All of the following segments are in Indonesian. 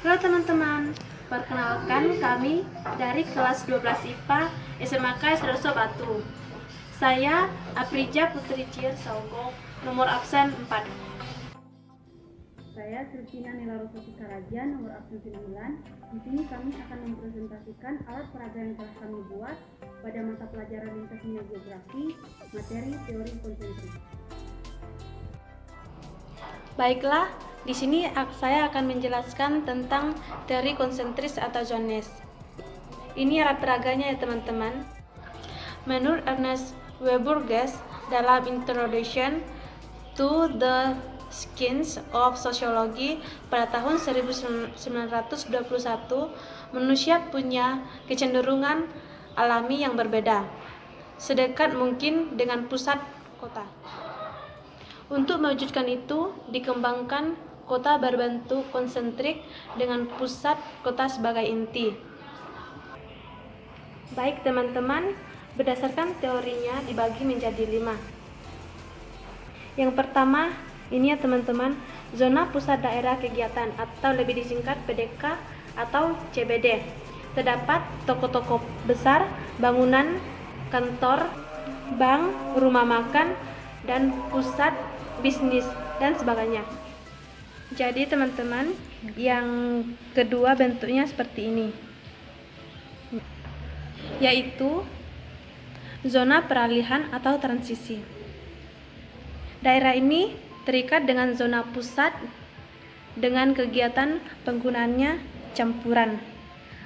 Halo teman-teman, perkenalkan kami dari kelas 12 IPA SMAK Sederso Batu. Saya Aprija Putri Cier Saugo, nomor absen 4. Saya Sultina Nela Rosati Karaja, nomor absen 9. Di sini kami akan mempresentasikan alat peraga yang telah kami buat pada mata pelajaran lintas dunia geografi, materi teori konsentrik. Baiklah, di sini saya akan menjelaskan tentang teori konsentris atau zones. Ini alat peraganya ya teman-teman. Menurut Ernest W. Burgess dalam Introduction to the Science of Sociology pada tahun 1921, manusia punya kecenderungan alami yang berbeda, sedekat mungkin dengan pusat kota. Untuk mewujudkan itu, dikembangkan kota berbentuk konsentrik dengan pusat kota sebagai inti. Baik teman-teman, berdasarkan teorinya dibagi menjadi 5. Yang pertama, ini ya teman-teman, zona pusat daerah kegiatan atau lebih disingkat PDK atau CBD. Terdapat toko-toko besar, bangunan, kantor, bank, rumah makan, dan pusat bisnis dan sebagainya. Jadi teman-teman, yang kedua bentuknya seperti ini, yaitu zona peralihan atau transisi. Daerah ini terikat dengan zona pusat dengan kegiatan penggunaannya campuran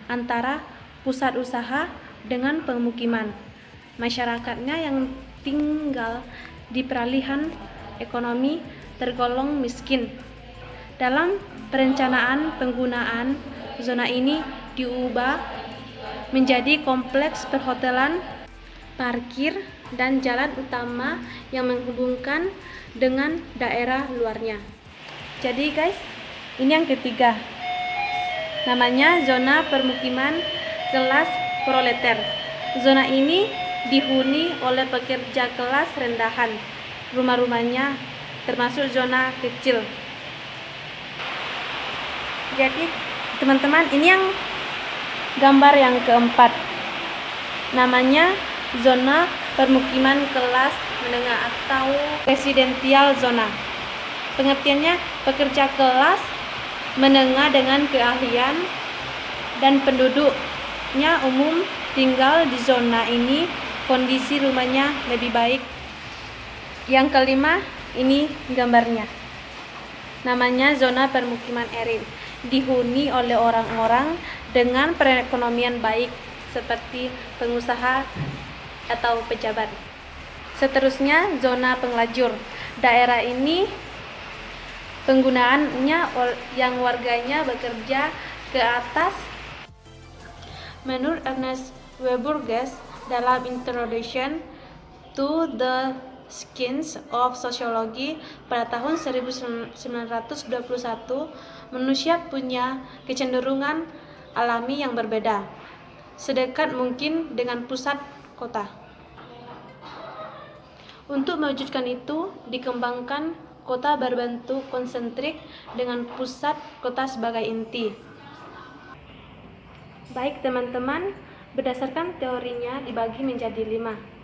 antara pusat usaha dengan pemukiman. Masyarakatnya yang tinggal di peralihan ekonomi tergolong miskin. Dalam perencanaan penggunaan, zona ini diubah menjadi kompleks perhotelan, parkir, dan jalan utama yang menghubungkan dengan daerah luarnya. Jadi guys, ini yang ketiga, namanya zona permukiman kelas proleter. Zona ini dihuni oleh pekerja kelas rendahan. Rumah-rumahnya termasuk zona kecil. Jadi teman-teman, ini yang gambar yang keempat, namanya zona permukiman kelas menengah atau residential zona. Pengertiannya, pekerja kelas menengah dengan keahlian dan penduduknya umum tinggal di zona ini, kondisi rumahnya lebih baik. Yang kelima, ini gambarnya, namanya zona permukiman elit, dihuni oleh orang-orang dengan perekonomian baik seperti pengusaha atau pejabat. Seterusnya, zona penglajur. Daerah ini penggunaannya yang warganya bekerja ke atas. Menurut Ernest W. Burgess dalam Introduction to the Science of Sociology pada tahun 1921, manusia punya kecenderungan alami yang berbeda, sedekat mungkin dengan pusat kota. Untuk mewujudkan itu, dikembangkan kota berbentuk konsentrik dengan pusat kota sebagai inti. Baik teman-teman, berdasarkan teorinya dibagi menjadi 5.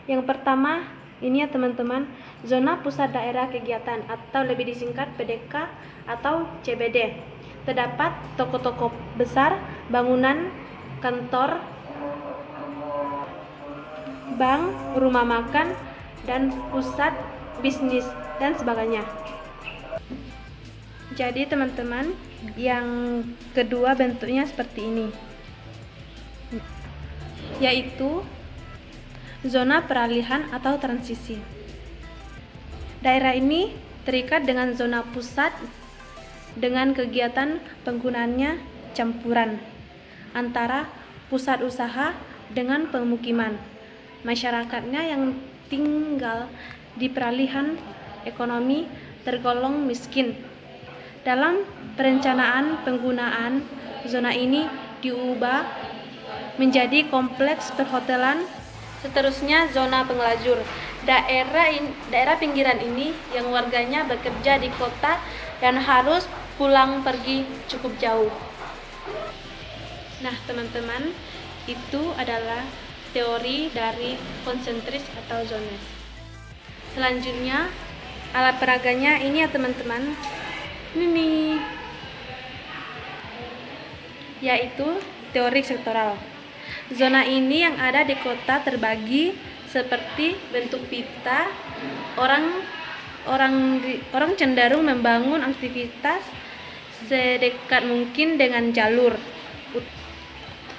Yang pertama, ini ya teman-teman, zona pusat daerah kegiatan atau lebih disingkat PDK atau CBD. Terdapat toko-toko besar, bangunan, kantor, bank, rumah makan, dan pusat bisnis dan sebagainya. Jadi teman-teman, yang kedua bentuknya seperti ini, yaitu zona peralihan atau transisi. Daerah ini terikat dengan zona pusat dengan kegiatan penggunaannya campuran antara pusat usaha dengan pemukiman. Masyarakatnya yang tinggal di peralihan ekonomi tergolong miskin. Dalam perencanaan penggunaan, zona ini diubah menjadi kompleks perhotelan. Seterusnya, zona penglajur. Daerah pinggiran ini yang warganya bekerja di kota dan harus pulang pergi cukup jauh. Nah, teman-teman, itu adalah teori dari konsentris atau zones. Selanjutnya, alat peraganya ini ya teman-teman. Ini yaitu teori sektoral. Zona ini yang ada di kota terbagi seperti bentuk pita. Orang cenderung membangun aktivitas sedekat mungkin dengan jalur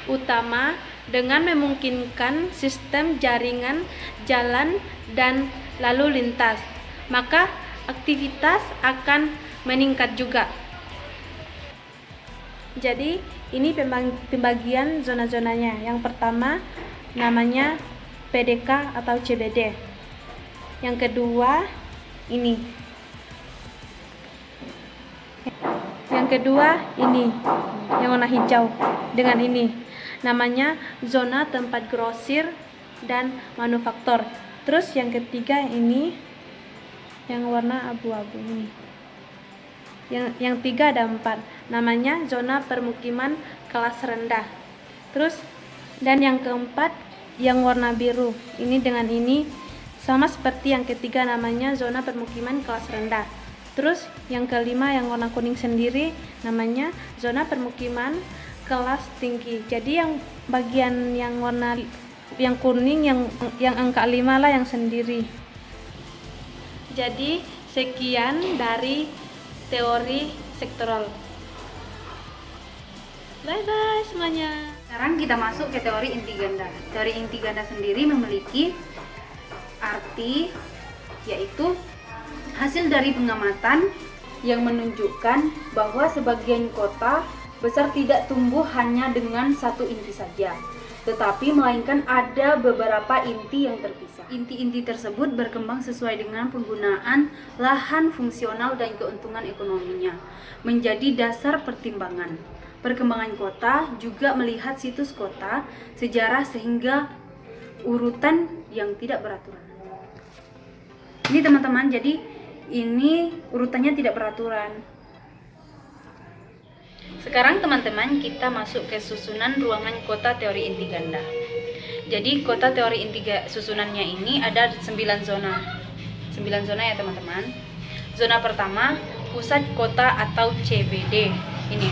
utama dengan memungkinkan sistem jaringan jalan dan lalu lintas. Maka aktivitas akan meningkat juga. Jadi ini pembagian zona-zonanya. Yang pertama namanya PDK atau CBD. Yang kedua ini. Yang kedua ini, yang warna hijau dengan ini. Namanya zona tempat grosir dan manufaktur. Terus yang ketiga ini yang warna abu-abu ini. Yang tiga ada 4. Namanya zona permukiman kelas rendah. Terus dan yang keempat yang warna biru. Ini dengan ini sama seperti yang ketiga, namanya zona permukiman kelas rendah. Terus yang kelima yang warna kuning sendiri namanya zona permukiman kelas tinggi. Jadi yang bagian yang warna yang kuning yang angka 5 lah yang sendiri. Jadi sekian dari teori sektoral. Bye bye semuanya. Sekarang kita masuk ke teori inti ganda. Teori inti ganda sendiri memiliki arti yaitu hasil dari pengamatan yang menunjukkan bahwa sebagian kota besar tidak tumbuh hanya dengan satu inti saja, tetapi melainkan ada beberapa inti yang terpisah. Inti-inti tersebut berkembang sesuai dengan penggunaan lahan fungsional dan keuntungan ekonominya menjadi dasar pertimbangan. Perkembangan kota juga melihat situs kota, sejarah sehingga urutan yang tidak beraturan. Ini teman-teman, jadi ini urutannya tidak beraturan. Sekarang teman-teman kita masuk ke susunan ruangan kota teori inti ganda. Jadi kota teori inti susunannya ini ada 9 zona. 9 zona ya teman-teman. Zona pertama pusat kota atau CBD ini.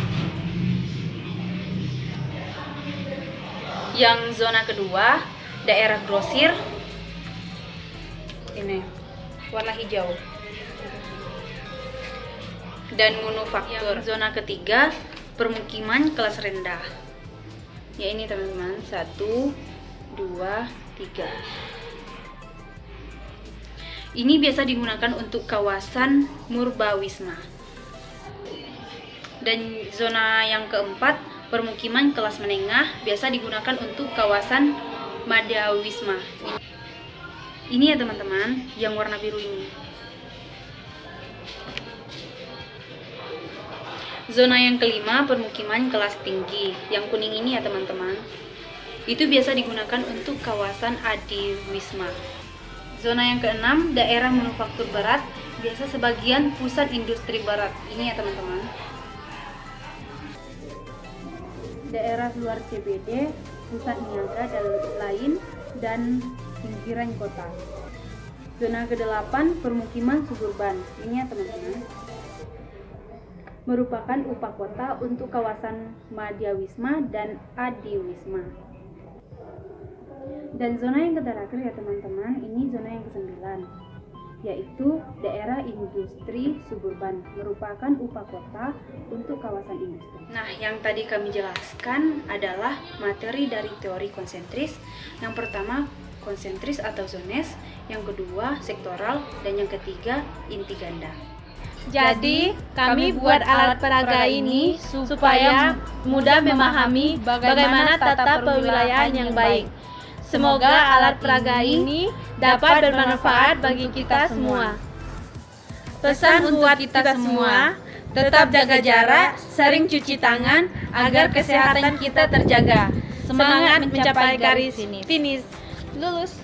Yang zona kedua daerah grosir ini warna hijau. Dan manufaktur. Zona ketiga permukiman kelas rendah. Ya ini teman-teman, 1, 2, 3. Ini biasa digunakan untuk kawasan Murbawisma. Dan zona yang keempat permukiman kelas menengah biasa digunakan untuk kawasan Madawisma. Ini ya teman-teman, yang warna biru ini. Zona yang kelima permukiman kelas tinggi. Yang kuning ini ya teman-teman. Itu biasa digunakan untuk kawasan Adiwisma. Zona yang keenam daerah manufaktur berat, biasa sebagian pusat industri berat. Ini ya teman-teman. Daerah luar CBD, pusat niaga dan lain dan pinggiran kota. Zona ke-8 permukiman suburban. Ini ya teman-teman. Merupakan upah kota untuk kawasan Madyawisma dan Adiwisma. Dan zona yang terakhir ya teman-teman, ini zona yang ke-9, yaitu daerah industri suburban, merupakan upah kota untuk kawasan industri. Nah, yang tadi kami jelaskan adalah materi dari teori konsentris. Yang pertama konsentris atau zones, yang kedua sektoral, dan yang ketiga inti ganda. Jadi, kami buat alat peraga ini supaya mudah memahami bagaimana tata perwilayahan yang baik. Semoga alat peraga ini dapat bermanfaat bagi kita semua. Pesan untuk kita semua, tetap jaga jarak, sering cuci tangan agar kesehatan kita terjaga. Semangat mencapai garis finish. Lulus.